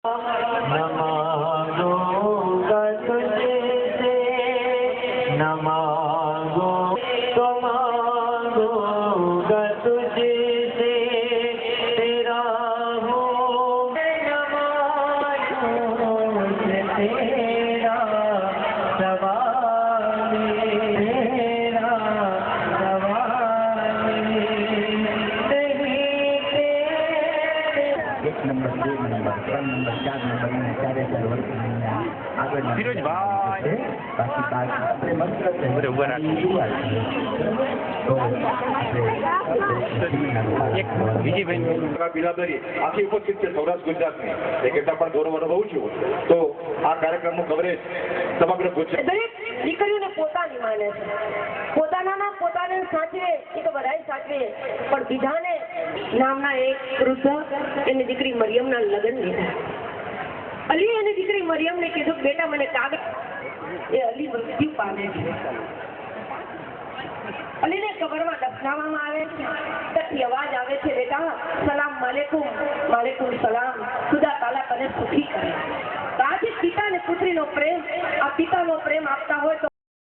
नमागो तुझे से नमागो मांगोगा तुझे से तेरा हो नमागो तेरा सवाल तेरा सवाल एक नंबर दो नंबर तीन नंबर चार नंबर में चारे चार वर्ष फिरोज भाई बाकी बात अपने मंत्र से बराबर एक બીજી ભાઈ બિરાદરી આખી ઉપસ્થિત છે સૌરાષ્ટ્ર ગુજરાતની એક એટલા પણ ગૌરવ અનુભવું છું તો આ કાર્યક્રમનું કવરેજ સમગ્ર ગુજરાત દરેક દીકરીઓને પોતાની માને છે પોતાનામાં પોતાને સાચવે એ તો બધાય સાચવે પણ બીજાને નામના એક વૃદ્ધ એની દીકરી મરિયમના લગ્ન લીધા અલી એની દીકરી મરિયમને કીધું બેટા મને કાગળ એ અલી મૃત્યુ પામે છે અલીને કબરમાં દફનાવવામાં આવે છે ત્યાંથી અવાજ આવે છે બેટા સલામ માલેકુમ માલેકુમ સલામ ખુદા તાલા તને સુખી કરે આજે પિતા અને પુત્રીનો પ્રેમ આ પિતાનો પ્રેમ આપતા હોય તો